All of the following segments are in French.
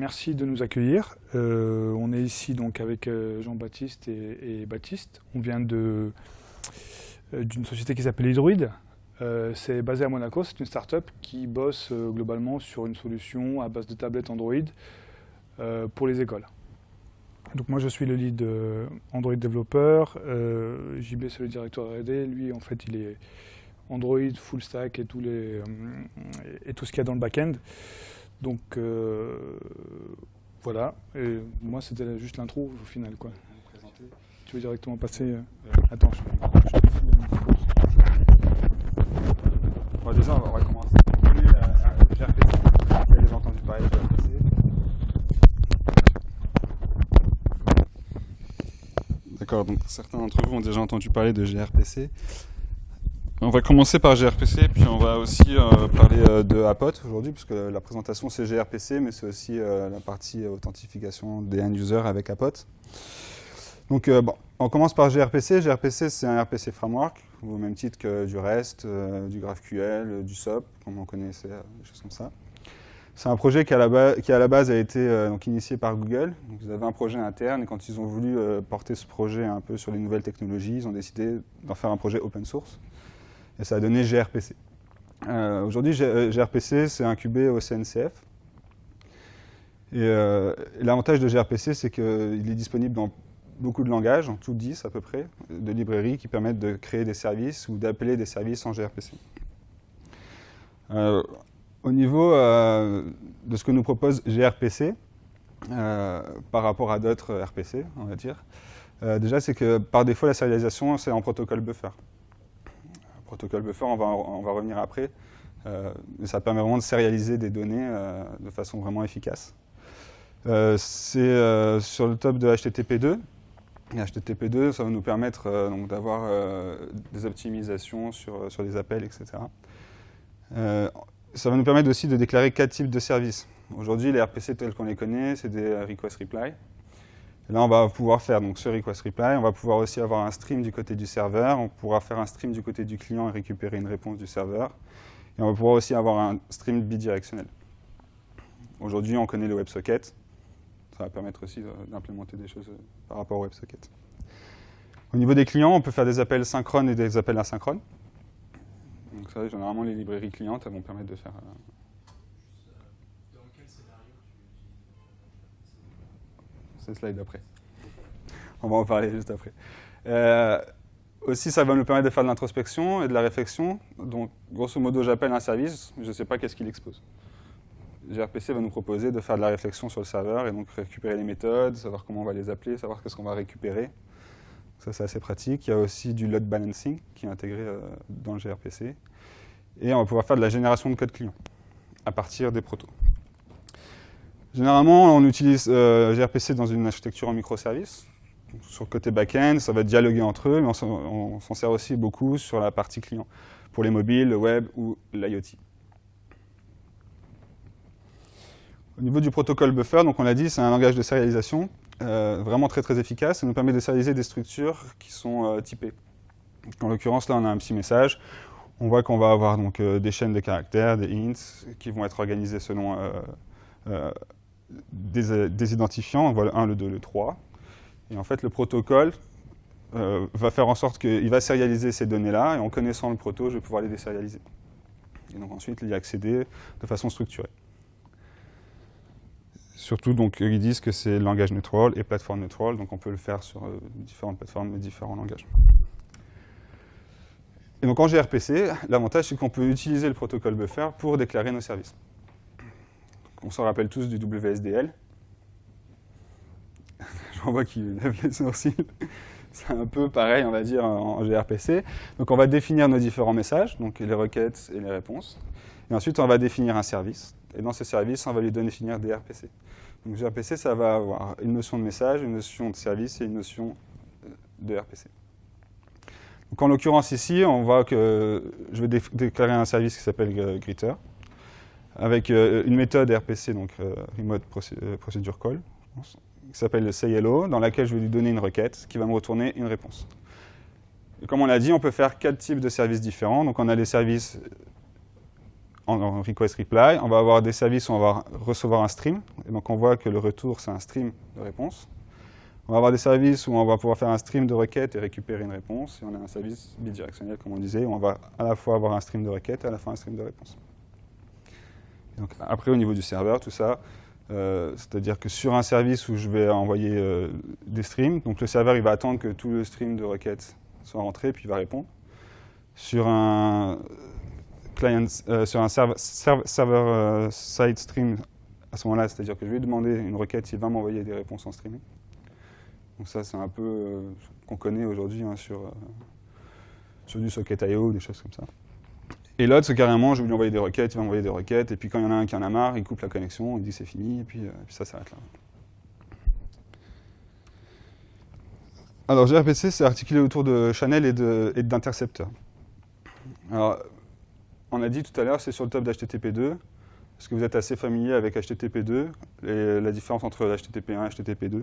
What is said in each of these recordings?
Merci de nous accueillir. On est ici donc avec Jean-Baptiste et Baptiste. On vient d'une société qui s'appelle Hydroid. C'est basé à Monaco, c'est une start-up qui bosse globalement sur une solution à base de tablettes Android pour les écoles. Donc moi je suis le lead Android développeur, JB c'est le directeur R&D, lui en fait il est Android, full stack et tout ce qu'il y a dans le back-end. Donc voilà, et moi c'était juste l'intro au final quoi. Tu veux directement passer Attends, Bon, déjà on va commencer. gRPC. Vous avez déjà entendu parler de gRPC. D'accord, donc certains d'entre vous ont déjà entendu parler de gRPC. On va commencer par gRPC, puis on va aussi parler de Apot aujourd'hui, puisque la présentation c'est gRPC, mais c'est aussi la partie authentification des end-users avec Apot. Donc bon, on commence par gRPC. gRPC c'est un RPC framework, au même titre que du REST, du GraphQL, du SOAP, comme on connaissait, des choses comme ça. C'est un projet qui à la base a été donc initié par Google. Donc, ils avaient un projet interne et quand ils ont voulu porter ce projet un peu sur les nouvelles technologies, ils ont décidé d'en faire un projet open source. Et ça a donné gRPC. Aujourd'hui, gRPC, c'est incubé au CNCF. Et l'avantage de gRPC, c'est qu'il est disponible dans beaucoup de langages, en tout 10 à peu près, de librairies qui permettent de créer des services ou d'appeler des services en gRPC. Au niveau de ce que nous propose gRPC, par rapport à d'autres RPC, on va dire, déjà, c'est que par défaut, la serialisation, c'est en protocole buffer. Protocole buffer, on va revenir après, mais ça permet vraiment de sérialiser des données de façon vraiment efficace. C'est sur le top de HTTP2. Et HTTP2, ça va nous permettre d'avoir des optimisations sur les appels, etc. Ça va nous permettre aussi de déclarer 4 types de services. Aujourd'hui, les RPC tels qu'on les connaît, c'est des request reply. Et là, on va pouvoir faire donc, ce request reply. On va pouvoir aussi avoir un stream du côté du serveur. On pourra faire un stream du côté du client et récupérer une réponse du serveur. Et on va pouvoir aussi avoir un stream bidirectionnel. Aujourd'hui, on connaît le WebSocket. Ça va permettre aussi d'implémenter des choses par rapport au WebSocket. Au niveau des clients, on peut faire des appels synchrones et des appels asynchrones. Donc ça, généralement, les librairies clientes elles vont permettre de faire... C'est le slide d'après. On va en parler juste après. Aussi, ça va nous permettre de faire de l'introspection et de la réflexion. Donc, grosso modo, j'appelle un service, je ne sais pas qu'est-ce qu'il expose. gRPC va nous proposer de faire de la réflexion sur le serveur et donc récupérer les méthodes, savoir comment on va les appeler, savoir qu'est-ce qu'on va récupérer. Ça, c'est assez pratique. Il y a aussi du load balancing qui est intégré dans le gRPC. Et on va pouvoir faire de la génération de code client à partir des protos. Généralement, on utilise gRPC dans une architecture en microservices. Sur le côté back-end, ça va dialoguer entre eux, mais on s'en sert aussi beaucoup sur la partie client, pour les mobiles, le web ou l'IoT. Au niveau du protocole buffer, donc on l'a dit, c'est un langage de sérialisation vraiment très très efficace. Ça nous permet de sérialiser des structures qui sont typées. En l'occurrence, là, on a un petit message. On voit qu'on va avoir donc, des chaînes de caractères, des hints, qui vont être organisées selon des identifiants. On voit le 1, le 2, le 3. Et en fait, le protocole va faire en sorte qu'il va sérialiser ces données-là, et en connaissant le proto, je vais pouvoir les désérialiser. Et donc ensuite, y accéder de façon structurée. Surtout, donc, ils disent que c'est langage neutral et plateforme neutral, donc on peut le faire sur différentes plateformes et différents langages. Et donc en gRPC, l'avantage, c'est qu'on peut utiliser le protocole buffer pour déclarer nos services. Donc, on s'en rappelle tous du WSDL. J'en vois qui lèvent les sourcils. C'est un peu pareil, on va dire, en gRPC. Donc on va définir nos différents messages, donc les requêtes et les réponses. Et ensuite, on va définir un service. Et dans ce service, on va lui définir des RPC. Donc gRPC, ça va avoir une notion de message, une notion de service et une notion de RPC. Donc en l'occurrence ici, on voit que je vais déclarer un service qui s'appelle Greeter, avec une méthode RPC, donc Remote Procedure Call, je pense, qui s'appelle sayHello, dans laquelle je vais lui donner une requête qui va me retourner une réponse. Et comme on l'a dit, on peut faire 4 types de services différents. Donc on a les services en request-reply. On va avoir des services où on va recevoir un stream. Et donc, on voit que le retour, c'est un stream de réponse. On va avoir des services où on va pouvoir faire un stream de requête et récupérer une réponse. Et on a un service bidirectionnel, comme on disait, où on va à la fois avoir un stream de requête et à la fois un stream de réponse. Et donc, après, au niveau du serveur, tout ça, c'est-à-dire que sur un service où je vais envoyer des streams, donc le serveur il va attendre que tout le stream de requête soit rentré, puis il va répondre. Sur un client, sur un server-side stream, à ce moment-là, c'est-à-dire que je vais lui demander une requête, il va m'envoyer des réponses en streaming. Donc ça, c'est un peu qu'on connaît aujourd'hui hein, sur du Socket.io ou des choses comme ça. Et l'autre, c'est carrément, je vais lui envoyer des requêtes, il va m'envoyer des requêtes, et puis quand il y en a un qui en a marre, il coupe la connexion, il dit c'est fini, et puis ça s'arrête là. Alors gRPC, c'est articulé autour de channels et d'intercepteurs. Alors, on a dit tout à l'heure, c'est sur le top d'HTTP2. Est-ce que vous êtes assez familier avec HTTP2 et la différence entre HTTP1 et HTTP2 ?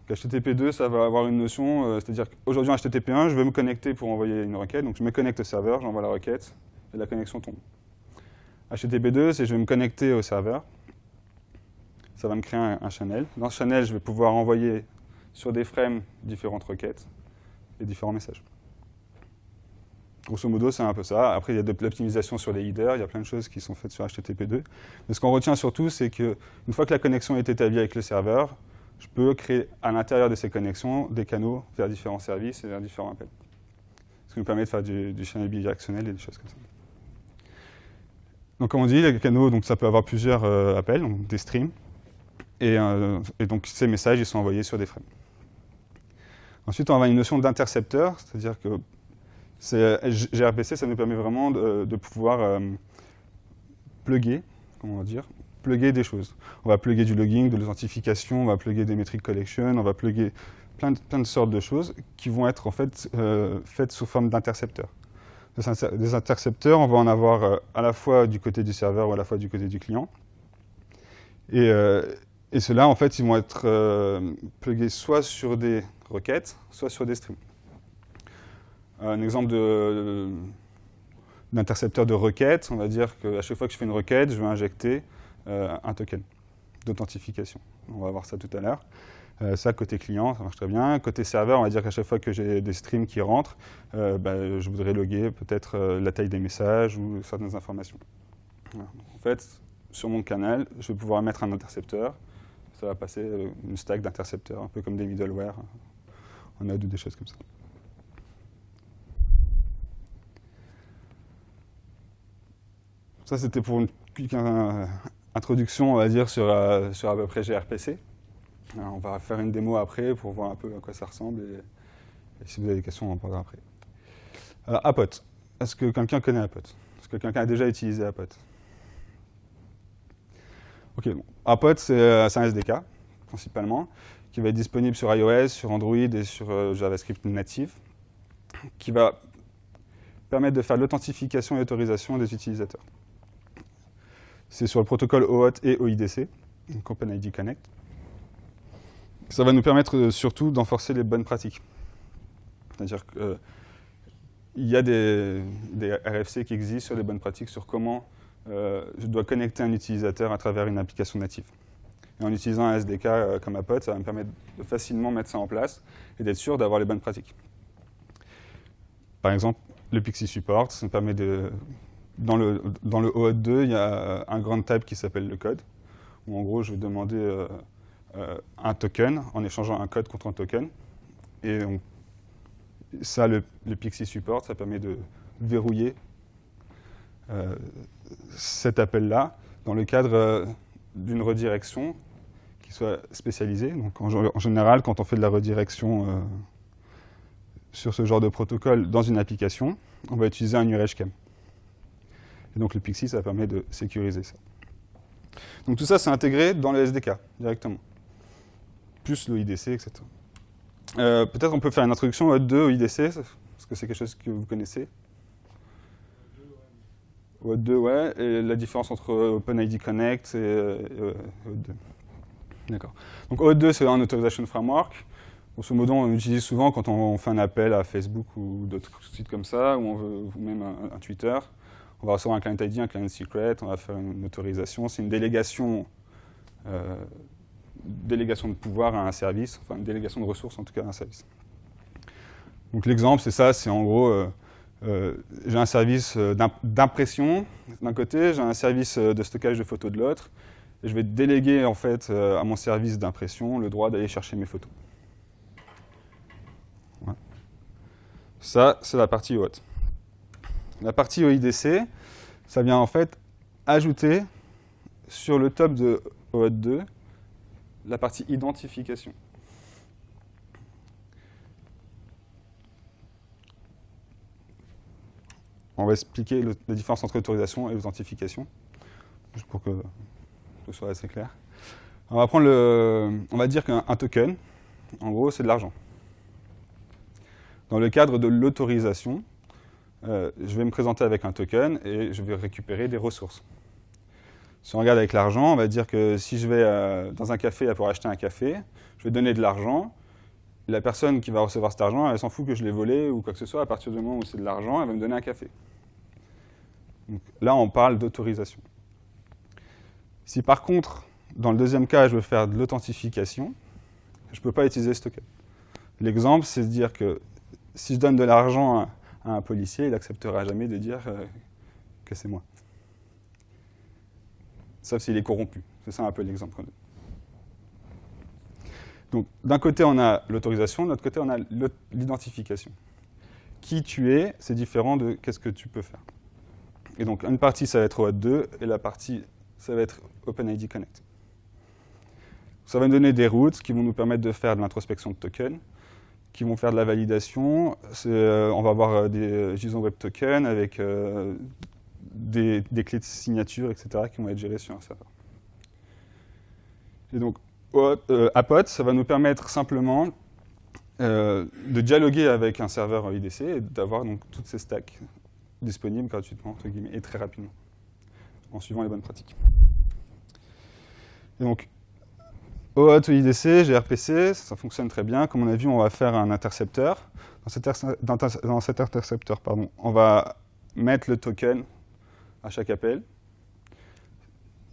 HTTP2, ça va avoir une notion, c'est-à-dire qu'aujourd'hui en HTTP1, je vais me connecter pour envoyer une requête, donc je me connecte au serveur, j'envoie la requête, et la connexion tombe. HTTP2, c'est je vais me connecter au serveur, ça va me créer un channel. Dans ce channel, je vais pouvoir envoyer sur des frames différentes requêtes et différents messages. Grosso modo, c'est un peu ça. Après, il y a de l'optimisation sur les headers, il y a plein de choses qui sont faites sur HTTP2. Mais ce qu'on retient surtout, c'est qu'une fois que la connexion est établie avec le serveur, je peux créer à l'intérieur de ces connexions des canaux vers différents services et vers différents appels. Ce qui nous permet de faire du channel bidirectionnel et des choses comme ça. Donc, comme on dit, les canaux, donc, ça peut avoir plusieurs appels, donc des streams. Et donc, ces messages ils sont envoyés sur des frames. Ensuite, on va avoir une notion d'intercepteur, c'est-à-dire que gRPC, ça nous permet vraiment de pouvoir plugger, comment on va dire, plugger des choses. On va plugger du logging, de l'authentification, on va plugger des metric collection, on va plugger plein de sortes de choses qui vont être en fait faites sous forme d'intercepteurs. Des intercepteurs, on va en avoir à la fois du côté du serveur ou à la fois du côté du client. Et ceux-là, en fait, ils vont être plugués soit sur des requêtes, soit sur des streams. Un exemple d'intercepteur de requête, on va dire qu'à chaque fois que je fais une requête, je vais injecter un token d'authentification. On va voir ça tout à l'heure. Ça, côté client, ça marche très bien. Côté serveur, on va dire qu'à chaque fois que j'ai des streams qui rentrent, je voudrais loguer peut-être la taille des messages ou certaines informations. Voilà. En fait, sur mon canal, je vais pouvoir mettre un intercepteur. Ça va passer une stack d'intercepteurs, un peu comme des middleware en Node ou des choses comme ça. Ça, c'était pour une quick introduction, on va dire, sur à peu près gRPC. Alors, on va faire une démo après pour voir un peu à quoi ça ressemble. Et si vous avez des questions, on en parlera après. Alors, Apot. Est-ce que quelqu'un connaît Apot? Est-ce que quelqu'un a déjà utilisé Apot? Ok, bon. Apot, c'est un SDK, principalement, qui va être disponible sur iOS, sur Android et sur JavaScript native, qui va permettre de faire l'authentification et l'autorisation des utilisateurs. C'est sur le protocole OAuth et OIDC, donc OpenID Connect. Ça va nous permettre surtout d'enforcer les bonnes pratiques. C'est-à-dire qu'il y a des RFC qui existent sur les bonnes pratiques, sur comment je dois connecter un utilisateur à travers une application native. Et en utilisant un SDK comme Apot, ça va me permettre de facilement mettre ça en place et d'être sûr d'avoir les bonnes pratiques. Par exemple, le Pixie Support, ça me permet de... Dans le OAuth 2, il y a un grand type qui s'appelle le code, où en gros, je vais demander un token en échangeant un code contre un token. Et ça, le Pixie Support, ça permet de verrouiller cet appel-là dans le cadre d'une redirection qui soit spécialisée. Donc, en général, quand on fait de la redirection sur ce genre de protocole dans une application, on va utiliser un URHCAM. Et donc le Pixie, ça permet de sécuriser ça. Donc tout ça, c'est intégré dans le SDK, directement. Plus l'OIDC, etc. Peut-être on peut faire une introduction au OAuth 2, OIDC, parce que c'est quelque chose que vous connaissez. OAuth 2, ouais. Et la différence entre OpenID Connect et OAuth 2. D'accord. Donc OAuth 2, c'est un Authorization Framework. Grosso modo, on l'utilise souvent quand on fait un appel à Facebook ou d'autres sites comme ça, ou même un Twitter. On va recevoir un client ID, un client secret, on va faire une autorisation. C'est une délégation de pouvoir à un service, enfin une délégation de ressources en tout cas à un service. Donc l'exemple, c'est ça, c'est en gros, j'ai un service d'impression d'un côté, j'ai un service de stockage de photos de l'autre, et je vais déléguer en fait à mon service d'impression le droit d'aller chercher mes photos. Ouais. Ça, c'est la partie OAuth. La partie OIDC, ça vient en fait ajouter sur le top de OAuth 2 la partie identification. On va expliquer la différence entre autorisation et authentification, juste pour que ce soit assez clair. On va dire qu'un token, en gros, c'est de l'argent. Dans le cadre de l'autorisation, je vais me présenter avec un token et je vais récupérer des ressources. Si on regarde avec l'argent, on va dire que si je vais dans un café pour acheter un café, je vais donner de l'argent. La personne qui va recevoir cet argent, elle s'en fout que je l'ai volé ou quoi que ce soit. À partir du moment où c'est de l'argent, elle va me donner un café. Donc, là, on parle d'autorisation. Si par contre, dans le deuxième cas, je veux faire de l'authentification, je ne peux pas utiliser ce token. L'exemple, c'est de dire que si je donne de l'argent à un policier, il n'acceptera jamais de dire que c'est moi. Sauf s'il est corrompu. C'est ça un peu l'exemple qu'on donne. Donc, d'un côté, on a l'autorisation, de l'autre côté, on a l'identification. Qui tu es, c'est différent de qu'est-ce que tu peux faire. Et donc, une partie, ça va être OAuth 2, et la partie, ça va être OpenID Connect. Ça va nous donner des routes qui vont nous permettre de faire de l'introspection de tokens, qui vont faire de la validation. On va avoir des JSON Web Tokens avec des clés de signature, etc., qui vont être gérées sur un serveur. Et donc, AppOt, ça va nous permettre simplement de dialoguer avec un serveur IDC et d'avoir donc toutes ces stacks disponibles gratuitement, entre guillemets, et très rapidement, en suivant les bonnes pratiques. Et donc, OAuth IDC, gRPC, ça fonctionne très bien. Comme on a vu, on va faire un intercepteur. Dans cet intercepteur, on va mettre le token à chaque appel.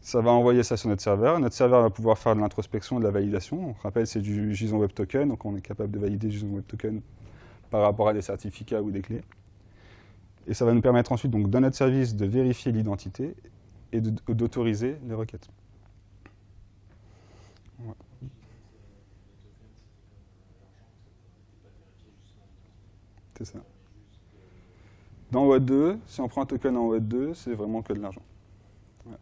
Ça va envoyer ça sur notre serveur. Notre serveur va pouvoir faire de l'introspection et de la validation. On rappelle, c'est du JSON Web Token, donc on est capable de valider JSON Web Token par rapport à des certificats ou des clés. Et ça va nous permettre ensuite, donc, dans notre service, de vérifier l'identité et d'autoriser les requêtes. Ouais. C'est ça. Dans OAuth 2, si on prend un token en OAuth 2, c'est vraiment que de l'argent. Ouais.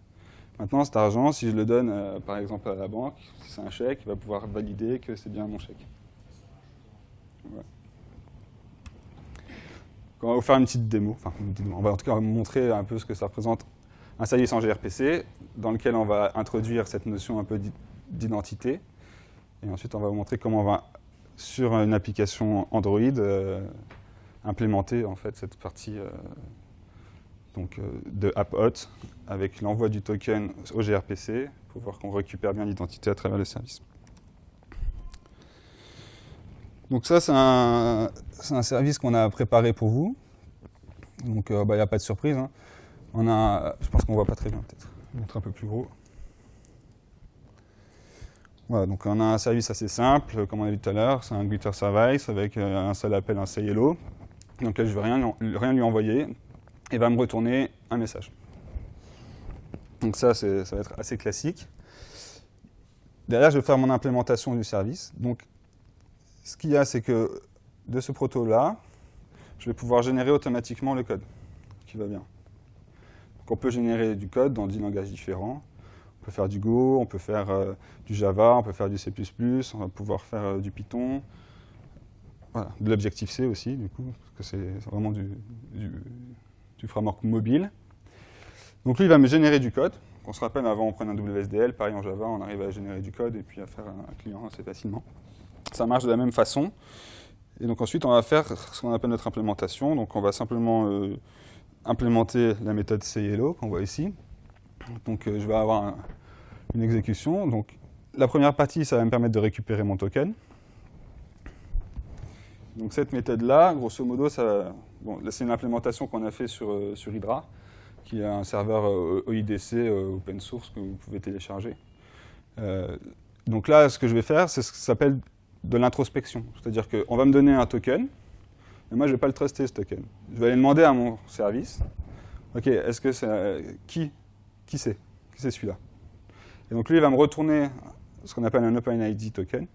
Maintenant, cet argent, si je le donne, par exemple, à la banque, si c'est un chèque, il va pouvoir valider que c'est bien mon chèque. Ouais. On va vous faire une petite démo. Enfin, on va en tout cas montrer un peu ce que ça représente un service en gRPC, dans lequel on va introduire cette notion un peu d'identité. Et ensuite, on va vous montrer comment on va, sur une application Android, implémenter en fait cette partie de AppOt avec l'envoi du token au gRPC pour voir qu'on récupère bien l'identité à travers le service. Donc ça, c'est un service qu'on a préparé pour vous. Donc il n'y a pas de surprise. Hein. Je pense qu'on ne voit pas très bien peut-être. Je vais montrer un peu plus gros. Voilà, donc on a un service assez simple, comme on a vu tout à l'heure. C'est un Glitter Service avec un seul appel, un say hello, dans lequel je ne vais rien lui envoyer, et va me retourner un message. Donc ça va être assez classique. Derrière, je vais faire mon implémentation du service. Donc, ce qu'il y a, c'est que de ce proto-là, je vais pouvoir générer automatiquement le code qui va bien. Donc, on peut générer du code dans 10 langages différents. On peut faire du Go, on peut faire du Java, on peut faire du C++, on va pouvoir faire du Python. Voilà, de l'Objective-C aussi, du coup, parce que c'est vraiment du framework mobile. Donc lui, il va me générer du code. On se rappelle, avant, on prenait un WSDL, pareil en Java, on arrive à générer du code et puis à faire un client assez facilement. Ça marche de la même façon. Et donc ensuite, on va faire ce qu'on appelle notre implémentation. Donc on va simplement implémenter la méthode sayHello qu'on voit ici. Donc je vais avoir une exécution. Donc la première partie, ça va me permettre de récupérer mon token. Donc cette méthode-là, grosso modo, c'est une implémentation qu'on a fait sur Hydra, qui est un serveur OIDC open source que vous pouvez télécharger. Donc là, ce que je vais faire, c'est ce qui s'appelle de l'introspection. C'est-à-dire qu'on va me donner un token, mais moi, je ne vais pas le truster, ce token. Je vais aller demander à mon service, OK, est-ce que c'est... Qui c'est celui-là? Et donc lui, il va me retourner ce qu'on appelle un OpenID token.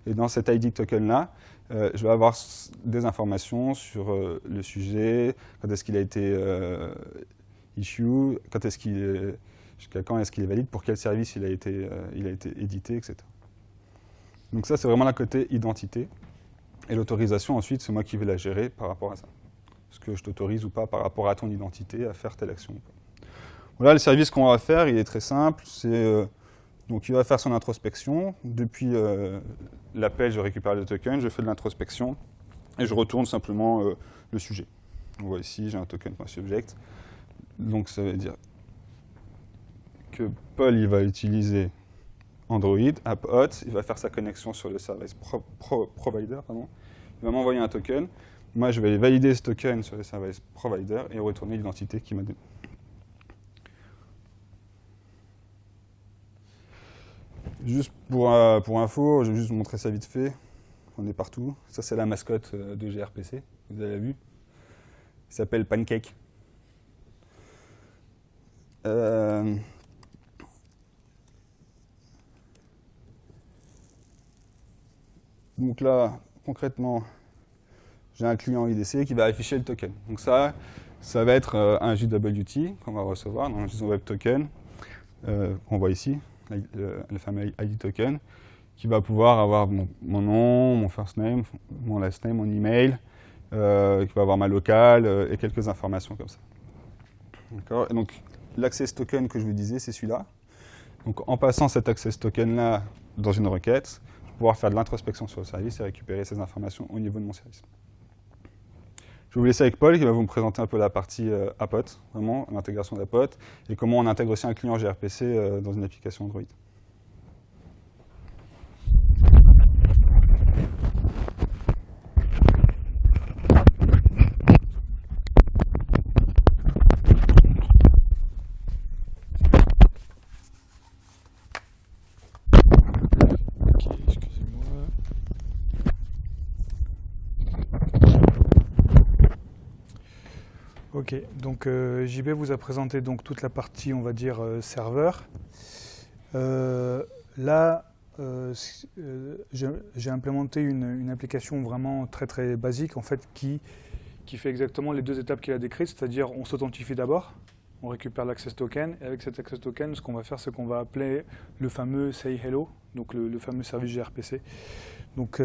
Et dans cet ID token-là, je vais avoir des informations sur le sujet, quand est-ce qu'il a été issue, jusqu'à quand est-ce qu'il est valide, pour quel service il a été édité, etc. Donc ça, c'est vraiment la côté identité. Et l'autorisation, ensuite, c'est moi qui vais la gérer par rapport à ça. Est-ce que je t'autorise ou pas par rapport à ton identité à faire telle action? Voilà, le service qu'on va faire, il est très simple. Donc il va faire son introspection. Depuis l'appel, je récupère le token, je fais de l'introspection et je retourne simplement le sujet. On voit ici, j'ai un token.subject. Donc ça veut dire que Paul, il va utiliser Android, AppHot, il va faire sa connexion sur le service provider, pardon. Il va m'envoyer un token. Moi, je vais valider ce token sur le service provider et retourner l'identité qui m'a donné. Juste pour info, je vais juste vous montrer ça vite fait. On est partout. Ça, c'est la mascotte de gRPC. Vous avez vu. Il s'appelle Pancake. Donc là, concrètement, j'ai un client IDC qui va afficher le token. Donc ça va être un JWT qu'on va recevoir dans le JSON Web Token, qu'on voit ici, le fameux ID token, qui va pouvoir avoir mon nom, mon first name, mon last name, mon email, qui va avoir ma locale et quelques informations comme ça. D'accord. Et donc l'access token que je vous disais, c'est celui-là. Donc en passant cet access token-là dans une requête, je vais pouvoir faire de l'introspection sur le service et récupérer ces informations au niveau de mon service. Je vais vous laisser avec Paul qui va vous présenter un peu la partie AppHot, vraiment l'intégration d'AppHot, et comment on intègre aussi un client gRPC dans une application Android. Ok, donc JB vous a présenté donc toute la partie, on va dire, serveur. Là, j'ai implémenté une application vraiment très très basique en fait qui fait exactement les deux étapes qu'il a décrites, c'est-à-dire on s'authentifie d'abord, on récupère l'access token, et avec cet access token, ce qu'on va faire, c'est qu'on va appeler le fameux say hello, donc le fameux service gRPC. Donc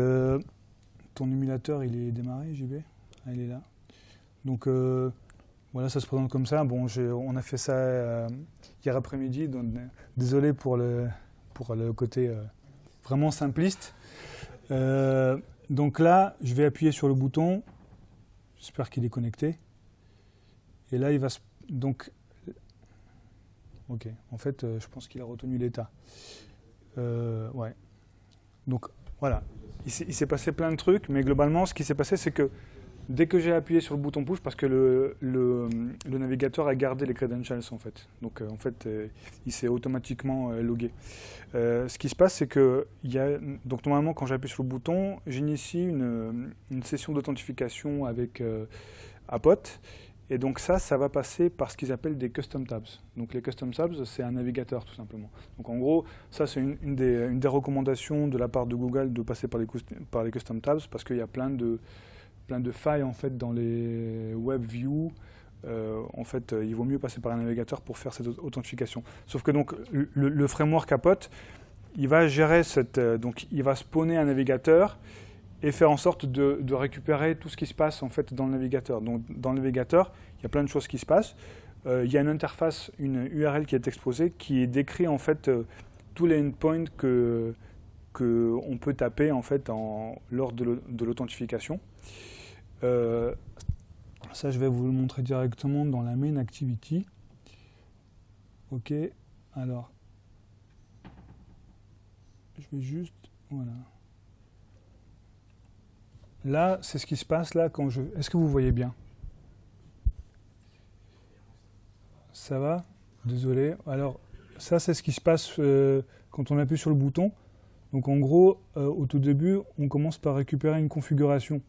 ton émulateur, il est démarré, JB? Ah, il est là. Donc voilà, ça se présente comme ça. Bon, on a fait ça hier après-midi, donc désolé pour le côté vraiment simpliste. Donc là, je vais appuyer sur le bouton. J'espère qu'il est connecté. Et là, il va donc... Ok, en fait, je pense qu'il a retenu l'état. Ouais. Donc voilà, il s'est passé plein de trucs, mais globalement, ce qui s'est passé, c'est que dès que j'ai appuyé sur le bouton push, parce que le navigateur a gardé les credentials en fait, donc en fait il s'est automatiquement logué. Ce qui se passe, c'est que donc normalement quand j'appuie sur le bouton, j'initie une session d'authentification avec AppHot, et donc ça va passer par ce qu'ils appellent des custom tabs. Donc les custom tabs, c'est un navigateur tout simplement. Donc en gros, ça c'est une des recommandations de la part de Google de passer par les custom tabs, parce qu'il y a plein de failles en fait dans les web views. En fait, il vaut mieux passer par un navigateur pour faire cette authentification. Sauf que donc le framework AppHot, il va gérer donc il va spawner un navigateur et faire en sorte de récupérer tout ce qui se passe en fait dans le navigateur. Donc dans le navigateur, il y a plein de choses qui se passent. Il y a une interface, une URL qui est exposée, qui décrit en fait tous les endpoints que on peut taper en fait lors de l'authentification. Ça, je vais vous le montrer directement dans la main activity. Ok, alors, je vais juste, voilà. Là, c'est ce qui se passe là quand je... Est-ce que vous voyez bien? Ça va? Désolé. Alors, ça, c'est ce qui se passe quand on appuie sur le bouton. Donc, en gros, au tout début, on commence par récupérer une configuration.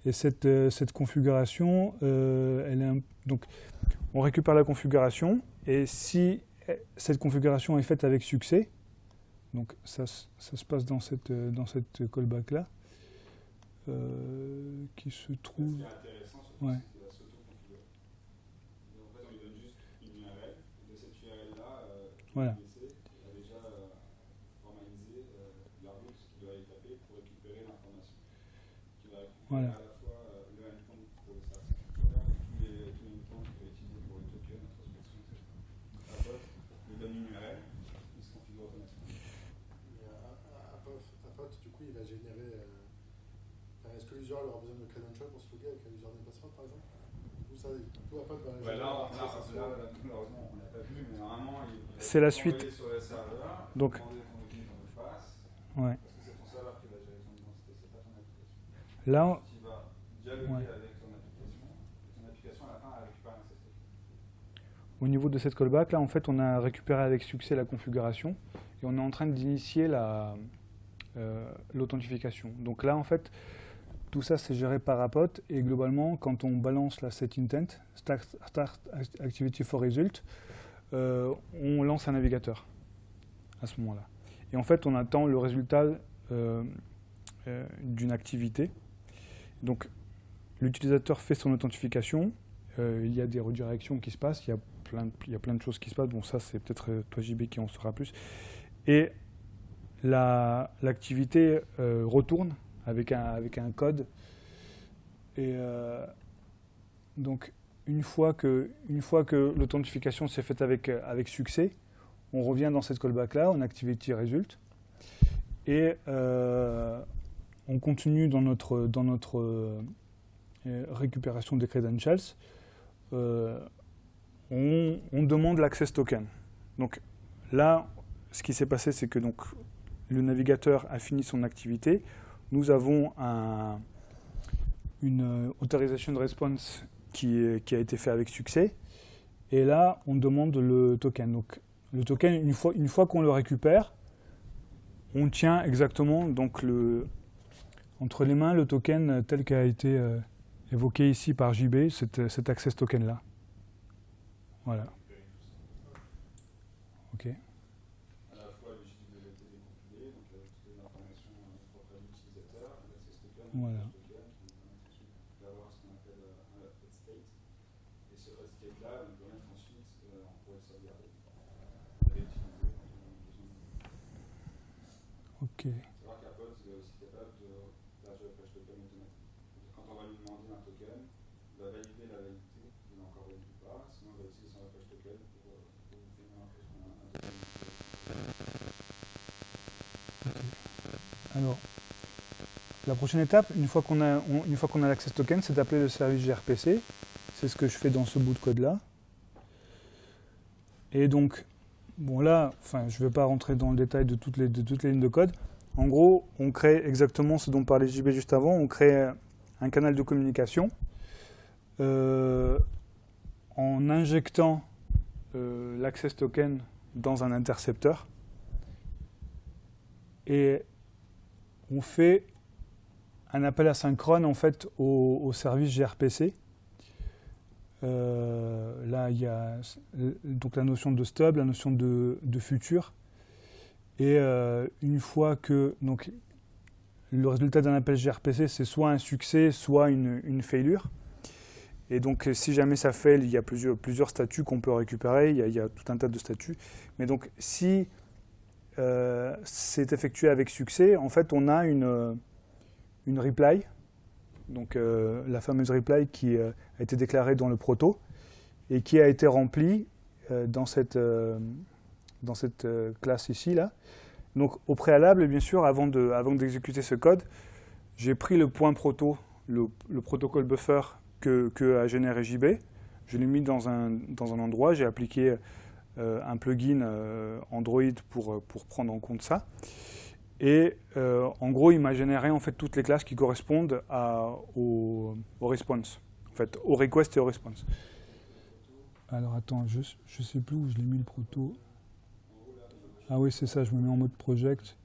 Et cette configuration, donc, on récupère la configuration. Et si cette configuration est faite avec succès, donc ça se passe dans cette callback-là, qui se trouve... Ce qui est intéressant, Ouais. c'est la s'auto-configurer. En fait, on lui donne juste une URL. De cette URL-là, Voilà. l'IDC a déjà formalisé la route qu'il doit aller taper pour récupérer l'information. Qui va récupérer Voilà. à la fois le endpoint pour le certificat et tous les endpoints qu'il va utiliser pour le token, introspection, etc. Apple lui donne une URL, il se configure automatiquement. Apple, du coup, il va générer. Est-ce que l'user aura besoin de credential pour se loguer avec un username et password, par exemple? Ou ça, tout Apple va générer. Malheureusement, on l'a pas vu, mais normalement, il va C'est la suite. sur le serveur, Donc, demander ton login, ton mot de passe, ouais. parce que c'est ton serveur qui va gérer ton identité, c'est pas ton application. Là, Tu vas dialoguer avec ton application, à la fin, elle récupère un access token. au niveau de cette callback, là, en fait, on a récupéré avec succès la configuration et on est en train d'initier l'authentification. Donc là, en fait, tout ça, c'est géré par Apot et globalement, quand on balance la set intent, start activity for result, on lance un navigateur à ce moment-là. Et en fait, on attend le résultat d'une activité. Donc, l'utilisateur fait son authentification. Il y a des redirections qui se passent. Il y a plein de choses qui se passent. Bon, ça, c'est peut-être toi, JB, qui en saura plus. Et l'activité retourne avec un code. Et donc, une fois que l'authentification s'est faite avec succès, on revient dans cette callback-là, on activity result, et on continue dans notre récupération des credentials. On demande l'access token. Donc là, ce qui s'est passé, c'est que donc, le navigateur a fini son activité. Nous avons une authorization response qui a été fait avec succès. Et là, on demande le token. Donc, le token, une fois qu'on le récupère, on tient exactement donc, entre les mains le token tel qu'a été évoqué ici par JB, cet access token-là. Voilà. OK. À la fois, l'utilisabilité décompilée, donc avec toutes les informations propres à l'utilisateur, l'access token, Voilà. qui nous permet ensuite d'avoir ce qu'on appelle un hot state. Et ce hot state-là nous permet ensuite, on pourrait le sauvegarder, de réutiliser quand on a besoin. OK. C'est vrai qu'Apple est aussi capable de faire le flash token automatique. Donc, quand on va lui demander un token, il va valider la validité, il est encore valide ou pas, sinon il va utiliser son flash token pour vous faire un token. Alors, la prochaine étape, une fois qu'on a l'access token, c'est d'appeler le service gRPC. C'est ce que je fais dans ce bout de code-là. Et donc, bon là, enfin, je ne vais pas rentrer dans le détail de toutes les lignes de code. En gros, on crée exactement ce dont parlait JB juste avant. On crée un canal de communication en injectant l'access token dans un intercepteur. Et on fait un appel asynchrone en fait au service gRPC. Là, il y a donc la notion de stub, la notion de futur. Et une fois que donc, le résultat d'un appel gRPC, c'est soit un succès, soit une failure. Et donc, si jamais ça fail, il y a plusieurs statuts qu'on peut récupérer. Il y a tout un tas de statuts. Mais donc, si c'est effectué avec succès, en fait, on a une reply. Donc, la fameuse reply qui a été déclarée dans le proto et qui a été remplie dans cette classe ici, là. Donc, au préalable, bien sûr, avant d'exécuter ce code, j'ai pris le point proto, le protocole buffer que a généré JB. Je l'ai mis dans un endroit, j'ai appliqué un plugin Android pour prendre en compte ça. Et en gros, il m'a généré en fait toutes les classes qui correspondent au response, en fait, au request et au response. Alors attends, je sais plus où je l'ai mis le proto. Ah oui, c'est ça, je me mets en mode project.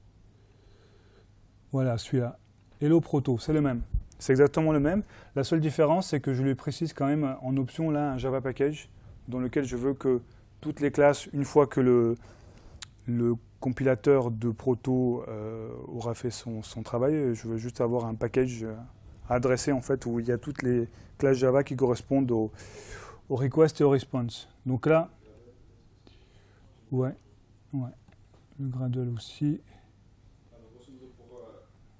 Voilà, celui-là. Hello Proto, c'est le même. C'est exactement le même. La seule différence, c'est que je lui précise quand même en option là un Java package dans lequel je veux que toutes les classes, une fois que le compilateur de Proto aura fait son travail, je veux juste avoir un package à adresser en fait où il y a toutes les classes Java qui correspondent au request et au response. Donc là, ouais, le Gradle aussi. Alors, grosso modo, pour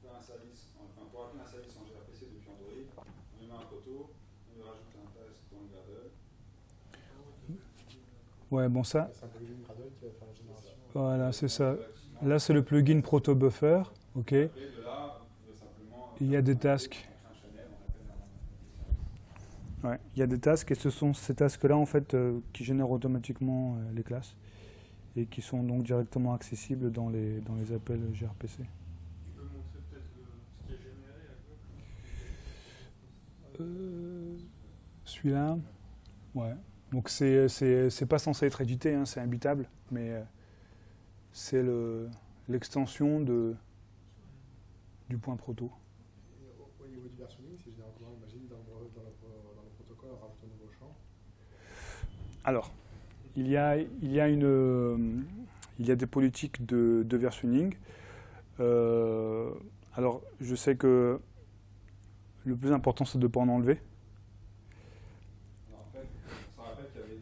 faire un service, pour appeler un service en gRPC depuis Android, on lui met un proto, on lui rajoute un test dans le Gradle. Ouais, bon ça. C'est un plugin Gradle qui va faire la génération. Voilà, c'est ça. Là, c'est le plugin Proto Buffer. OK. Après, de là, vous pouvez simplement. Il y a des tasks. Ouais, il y a des tasks et ce sont ces tasks-là en fait qui génèrent automatiquement les classes et qui sont donc directement accessibles dans les appels gRPC. Tu peux montrer peut-être ce qui est généré à gauche Celui-là, ouais. Donc c'est pas censé être édité, hein, c'est imbitable, mais c'est l'extension du point proto. Au niveau du versionning, c'est général comment, imagine, dans le protocole, on rajoute un nouveau champ. Alors, il y a des politiques de versionning. Alors, je sais que le plus important, c'est de ne pas en enlever. Alors, en fait, ça rappelle qu'il y avait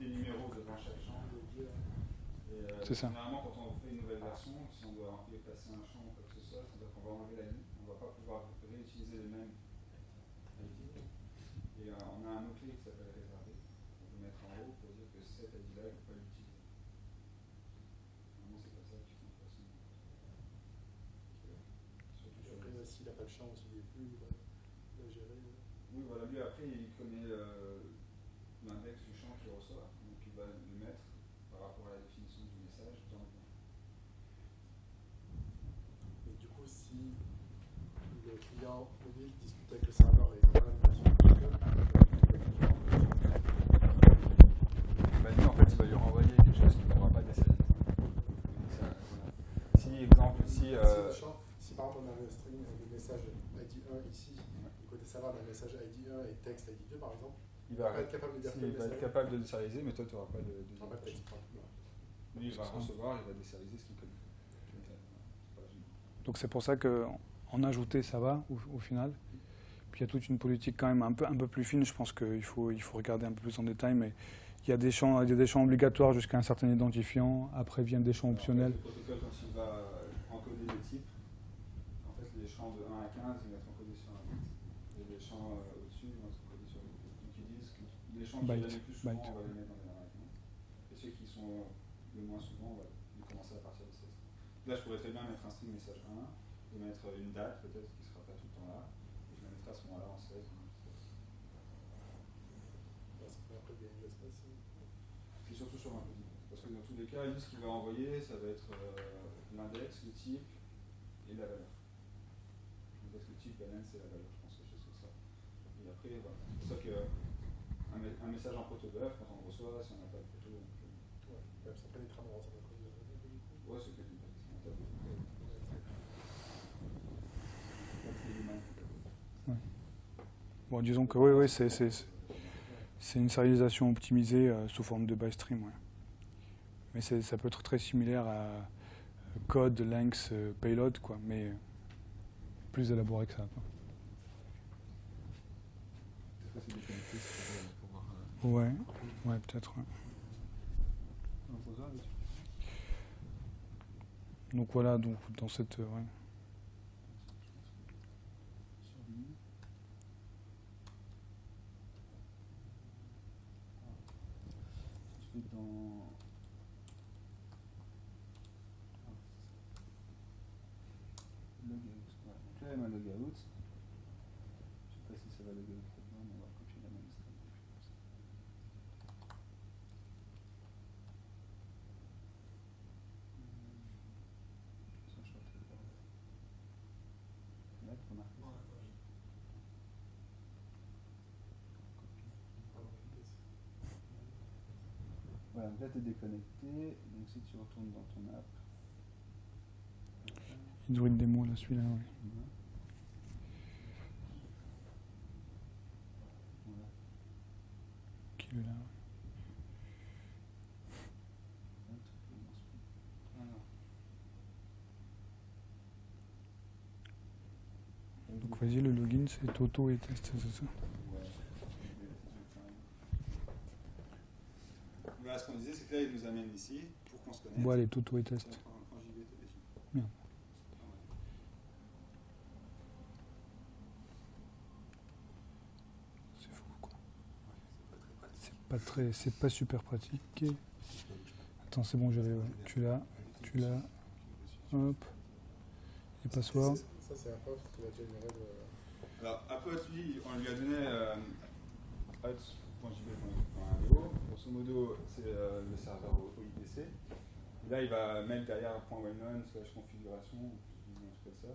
des numéros devant chaque champ. C'est ça. Généralement, quand on fait une nouvelle version, si on doit effacer un champ ou quoi que ce soit, c'est-à-dire qu'on va enlever la ligne, on ne va pas pouvoir réutiliser les mêmes ID. Et on a un mot-clé qui s'appelle réservé. On peut mettre en haut pour dire que cet ID-là, il ne faut pas l'utiliser. Normalement, c'est comme ça qu'il faut faire son. Surtout sur Après, s'il n'a pas de champ, s'il n'est plus, il va gérer. Oui, voilà, lui après, il connaît l'index du champ qu'il reçoit, donc il va le mettre par rapport à la définition du message dans le champ. Et du coup, si le client mobile discute avec le serveur et il a une version de Bah, lui, en fait, il va lui renvoyer quelque chose qu'il ne pourra pas désérialiser. Si, exemple, si par exemple on a le string de message ID1 ici, et côté serveur on a le message ID1 et texte ID2 par exemple, il va être capable de dire que il va être capable de désérialiser, mais toi, tu n'auras pas de en fait, texte. Lui, il va recevoir, il va désérialiser ce qu'il connaît. Donc c'est pour ça qu'en ajouter, ça va au final. Puis il y a toute une politique quand même un peu plus fine. Je pense qu'il faut regarder un peu plus en détail, mais il y a des champs obligatoires jusqu'à un certain identifiant. Après viennent des champs optionnels. Le protocole, quand il va encoder les types, en fait, les champs de 1 à 15, ils vont être encodés sur un bit. Et les champs au-dessus, ils vont être encodés sur un bit. Donc ils disent que les champs qui viennent le plus souvent, on va les mettre dans les 1 à 15. Et ceux qui sont le moins souvent, on va les commencer à partir de 16. Là, je pourrais très bien mettre un string message 1, et mettre une date peut-être qui ne sera pas tout le temps là, et je la mettrai à ce moment-là en 16. C'est surtout sur un petit. Parce que dans tous les cas, lui, ce qu'il va envoyer, ça va être l'index, le type et la valeur. L'index, le type, la length, c'est la valeur, je pense, quelque chose comme ça. Et après, voilà. C'est pour ça qu'un message en protobuf, quand on le reçoit, si on n'a pas de proto, Ça pénétre dans ça va coder. ouais, c'est peut-être une petite table. Bon, disons que oui, c'est une serialisation optimisée sous forme de bystream. Ouais. Mais ça peut être très similaire à code, length, payload, quoi, mais plus élaboré que ça. Quoi. Ouais, peut-être. Ouais. Donc voilà, donc dans cette. Ouais. Dans logout. Ouais. Donc là, il y a ma logout. Je ne sais pas si ça va logout là-dedans, mais on va copier la même string. Ça, je crois que c'est là, tu peux marquer ça. Voilà, là tu es déconnecté, donc si tu retournes dans ton app. Hydroid démo, là, celui-là, oui. Voilà. Qui est là, oui. Donc vas-y, le login, c'est Toto et test, c'est ça. Voilà, ce qu'on disait, c'est que là, il nous amène ici pour qu'on se connecte. Bon, allez, Toto et test. Quand j'y vais, t'es dessus. Bien. C'est fou, quoi. C'est pas super pratique. Attends, c'est bon, j'avais. Ouais. Tu l'as. Hop. Et password. Ça, c'est un prof qui va générer le. Alors, Apple, lui, on lui a donné hot.jb.io. Grosso modo, c'est le serveur OIDC. Et là, il va mettre derrière .well-known/configuration, un truc comme ça,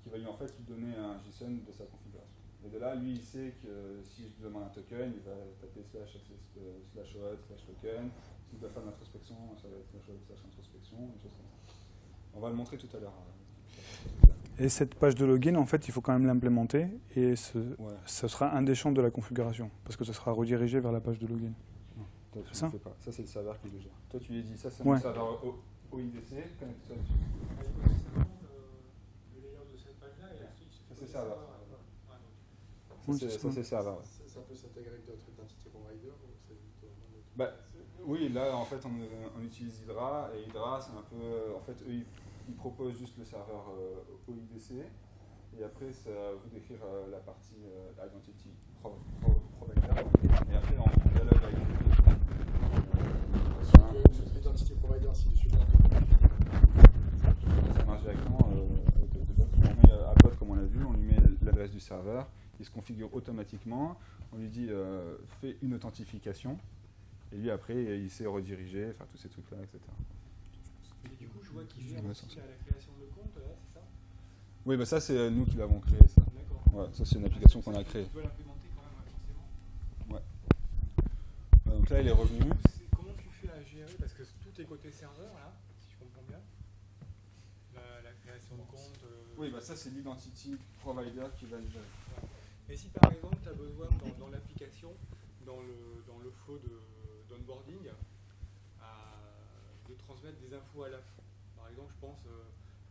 qui va lui en fait lui donner un JSON de sa configuration. Et de là, lui, il sait que si je lui demande un token, il va taper /hot/token. S'il doit faire l'introspection, ça va être /hot/introspection, des choses comme ça. On va le montrer tout à l'heure. Et cette page de login, en fait, il faut quand même l'implémenter et ce sera un des champs de la configuration parce que ce sera redirigé vers la page de login. Non, toi, tu ça ne fais pas. Ça, c'est le serveur qui le gère. Toi, tu lui dis, ça, c'est mon serveur OIDC, connecte-toi dessus. Le layer de cette page-là, et ensuite, Ça, c'est le serveur. Oui, Ça, c'est le serveur. Ouais. Ça peut s'intégrer avec d'autres identity providers ou c'est juste Oui, là, en fait, on utilise Hydra, et Hydra, c'est un peu... En fait, eux, ils proposent juste le serveur OIDC, et après, c'est à vous d'écrire la partie Identity Provider, et après, on dialogue avec l'identity provider, c'est du super. ça marche directement avec le bot. On met Apple, comme on l'a vu, on lui met l'adresse du serveur, il se configure automatiquement, on lui dit fais une authentification, et lui, après, il sait rediriger, faire tous ces trucs-là, etc. Et du coup, je vois qu'il gère Ouais, aussi c'est ça. la création de compte, là, c'est ça? Oui, bah ça, c'est nous qui l'avons créé, ça. D'accord. Ouais, ça, c'est une application qu'on a créée. Tu dois l'implémenter quand même, forcément. Donc là, il est revenu. Comment tu fais à gérer? Parce que tout est côté serveur, là, si je comprends bien. La création de compte. Oui, bah ça, c'est l'identity provider qui va le gérer. Et si par exemple, tu as besoin dans l'application, dans le flow d'onboarding, de transmettre des infos à l'app. Par exemple, je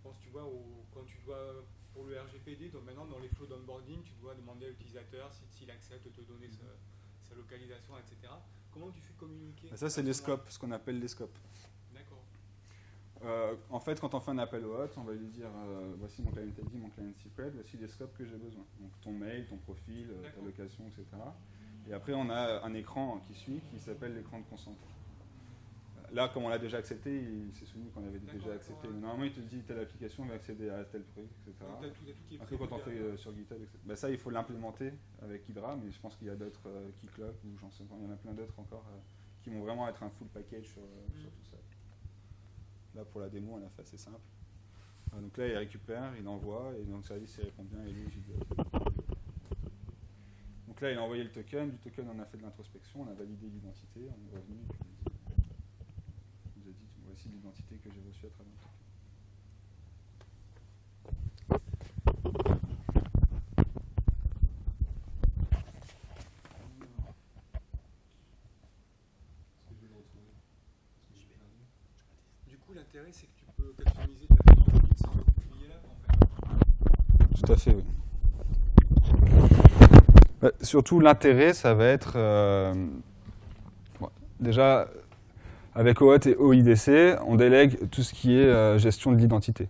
pense tu vois, quand tu dois, pour le RGPD, donc maintenant dans les flows d'onboarding, tu dois demander à l'utilisateur s'il accepte de te donner sa localisation, etc. Comment tu fais communiquer? Ça, c'est les scopes, ce qu'on appelle les scopes. D'accord. En fait, quand on fait un appel au hot, on va lui dire voici mon client ID, mon client secret, voici les scopes que j'ai besoin. Donc ton mail, ton profil, ta location, etc. Et après, on a un écran qui suit qui s'appelle l'écran de consentement. Là, comme on l'a déjà accepté, il s'est souvenu qu'on avait déjà accepté. Mais normalement, il te dit telle application va accéder à tel truc, etc. Après, quand on fait sur GitHub, etc. Ben, ça, il faut l'implémenter avec Hydra, mais je pense qu'il y a d'autres Keycloak ou j'en sais pas, il y en a plein d'autres encore qui vont vraiment être un full package sur tout ça. Là, pour la démo, on a fait assez simple. Donc là, il récupère, il envoie, et dans le service, il répond bien, et lui, il dit. Donc là, il a envoyé le token. Du token, on a fait de l'introspection, on a validé l'identité, on est revenu, et puis il nous a dit voici l'identité que j'ai reçue à travers le token. Du coup, l'intérêt, c'est que tu peux customiser ta page de guide sans publier là, en fait. Tout à fait, oui. Surtout, l'intérêt, ça va être déjà avec OAuth et OIDC, on délègue tout ce qui est gestion de l'identité.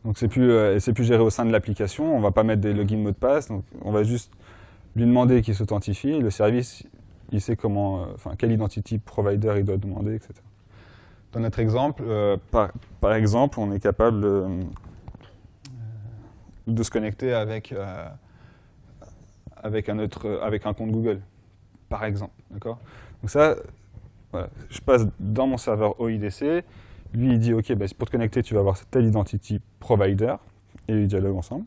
Donc c'est plus géré au sein de l'application. On ne va pas mettre des logins mots de passe. Donc on va juste lui demander qu'il s'authentifie. Le service, il sait quel identity provider il doit demander, etc. Dans notre exemple, par exemple, on est capable de se connecter avec un compte Google, par exemple. D'accord ? Donc ça, voilà, je passe dans mon serveur OIDC, lui il dit ok, pour te connecter tu vas avoir tel identity provider, et ils dialoguent ensemble.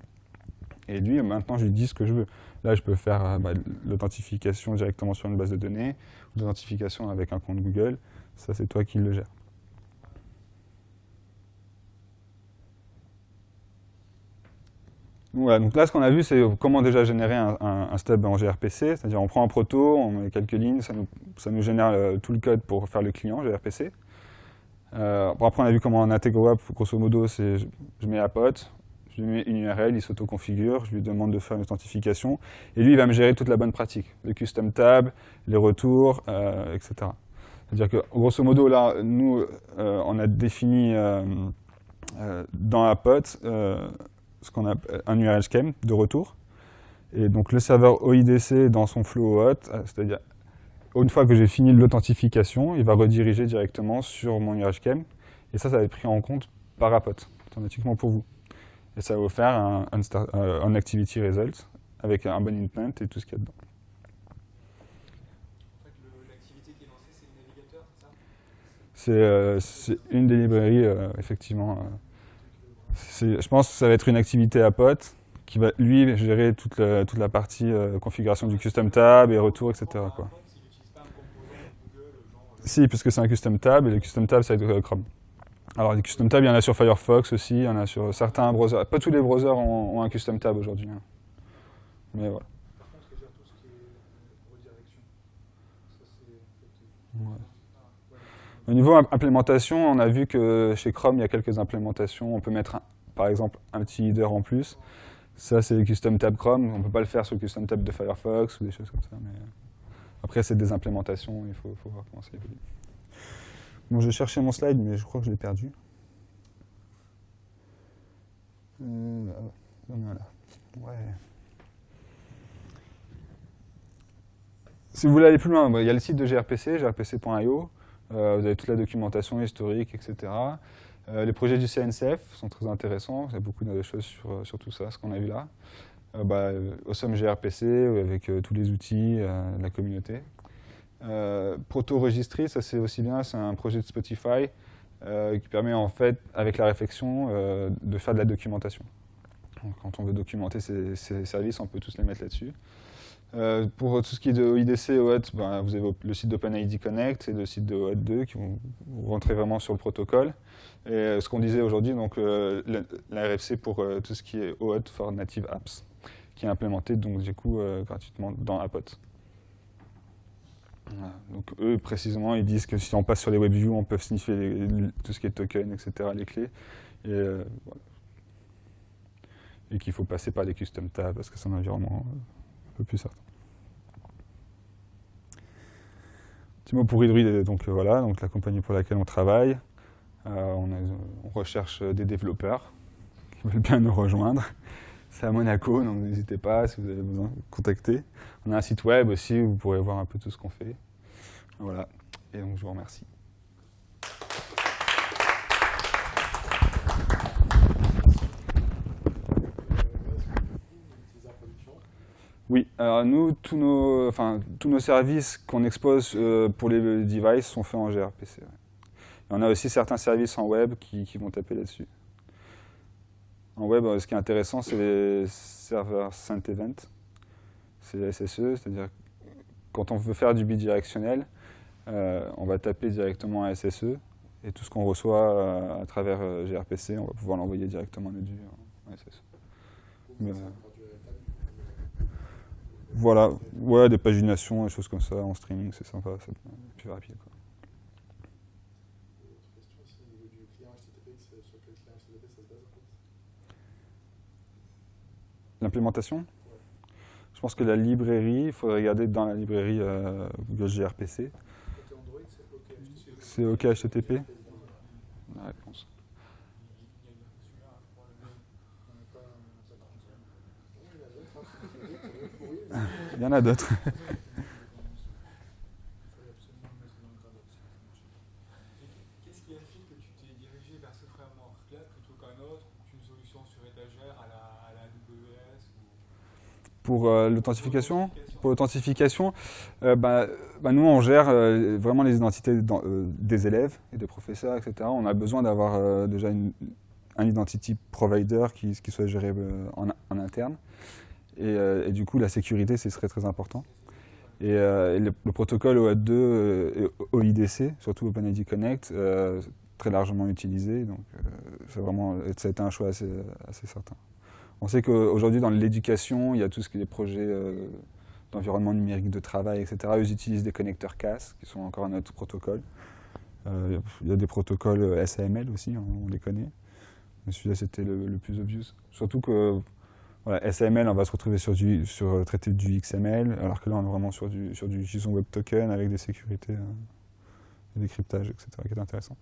Et lui, maintenant je lui dis ce que je veux. Là je peux faire l'authentification directement sur une base de données, l'authentification avec un compte Google. Ça, c'est toi qui le gères. Voilà, donc là, ce qu'on a vu, c'est comment déjà générer un stub en gRPC, c'est-à-dire on prend un proto, on met quelques lignes, ça nous génère tout le code pour faire le client gRPC. Après, on a vu comment en intégrer web, grosso modo, c'est je mets Apote, je lui mets une URL, il s'auto-configure, je lui demande de faire une authentification, et lui, il va me gérer toute la bonne pratique, le custom tab, les retours, etc. C'est-à-dire que, grosso modo, là, nous, on a défini dans Apote ce qu'on appelle un URL scheme de retour. Et donc le serveur OIDC dans son flow OAuth, c'est-à-dire une fois que j'ai fini l'authentification, il va rediriger directement sur mon URL scheme. Et ça va être pris en compte par Apote, automatiquement pour vous. Et ça va vous faire un activity result avec un bon intent et tout ce qu'il y a dedans. En fait, l'activité qui est lancée, c'est le navigateur, c'est ça? C'est une des librairies, effectivement. Je pense que ça va être une activité Apote qui va, lui, gérer toute la partie configuration du custom tab et retour, etc. Quoi. Si, puisque c'est un custom tab, et le custom tab, ça va être Chrome. Alors, les custom tab, il y en a sur Firefox aussi, il y en a sur certains browsers. Pas tous les browsers ont un custom tab aujourd'hui. Hein. Mais voilà. Par contre, il gère tout ce qui est redirection. Ça, c'est Ouais. Au niveau implémentation, on a vu que chez Chrome, il y a quelques implémentations. On peut mettre, par exemple, un petit header en plus. Ça, c'est le custom tab Chrome. On ne peut pas le faire sur le custom tab de Firefox ou des choses comme ça. Mais après, c'est des implémentations. Il faut voir comment ça évolue. Bon, je cherchais mon slide, mais je crois que je l'ai perdu. Voilà. Ouais. Si vous voulez aller plus loin, il y a le site de gRPC, grpc.io. Vous avez toute la documentation historique, etc. Les projets du CNCF sont très intéressants. Il y a beaucoup de choses sur tout ça, ce qu'on a vu là. Awesome gRPC, avec tous les outils de la communauté. Proto Registry, ça c'est aussi bien, c'est un projet de Spotify qui permet en fait, avec la réflexion, de faire de la documentation. Donc, quand on veut documenter ces services, on peut tous les mettre là-dessus. Pour tout ce qui est de OIDC, OAuth, vous avez le site d'OpenID Connect et le site de OAuth 2 qui vont vous rentrer vraiment sur le protocole. Et ce qu'on disait aujourd'hui, donc la RFC pour tout ce qui est OAuth for Native Apps, qui est implémenté donc du coup gratuitement dans Apote. Voilà. Donc eux précisément, ils disent que si on passe sur les WebViews, on peut sniffer tout ce qui est token, etc., les clés. Et, voilà. Et qu'il faut passer par les custom tabs parce que c'est un environnement un peu plus certain. Petit mot pour Hydroid, donc voilà, donc la compagnie pour laquelle on travaille. On recherche des développeurs qui veulent bien nous rejoindre. C'est à Monaco, donc n'hésitez pas si vous avez besoin de contacter. On a un site web aussi où vous pourrez voir un peu tout ce qu'on fait. Voilà, et donc je vous remercie. Oui, alors nous, tous nos services qu'on expose pour les devices sont faits en gRPC. Ouais. On a aussi certains services en web qui vont taper là-dessus. En web, ce qui est intéressant, c'est les serveurs sent event. C'est les SSE, c'est-à-dire quand on veut faire du bidirectionnel, on va taper directement à SSE et tout ce qu'on reçoit à travers gRPC, on va pouvoir l'envoyer directement à notre vue en SSE. Voilà, ouais, des paginations, des choses comme ça, en streaming, c'est sympa, c'est plus rapide. Quoi. Autre question aussi au niveau du client HTTP, sur quel client HTTP ça se base en fait? L'implémentation? Ouais. Je pense que la librairie, il faudrait regarder dans la librairie Google gRPC. Côté Android, c'est OK HTTP? La réponse. Il y en a d'autres. Qu'est-ce qui a fait que tu t'es dirigé vers ce framework-là plutôt qu'un autre, une solution sur étagère à la AWS Pour l'authentification? Pour l'authentification, nous on gère vraiment les identités des élèves et des professeurs, etc. On a besoin d'avoir déjà un identity provider qui soit géré en interne. Et du coup, la sécurité, ce serait très important. Et le protocole OAuth 2 et OIDC, surtout OpenID Connect, très largement utilisé. Donc, ça a été un choix assez certain. On sait qu'aujourd'hui, dans l'éducation, il y a tout ce qui est des projets d'environnement numérique de travail, etc. Ils utilisent des connecteurs CAS, qui sont encore un autre protocole. Il y a des protocoles SAML aussi, on les connaît. Mais celui-là, c'était le plus obvious. Surtout que voilà, SAML, on va se retrouver sur traiter du XML, alors que là, on est vraiment sur du JSON Web Token avec des sécurités, et des cryptages, etc., qui est intéressant.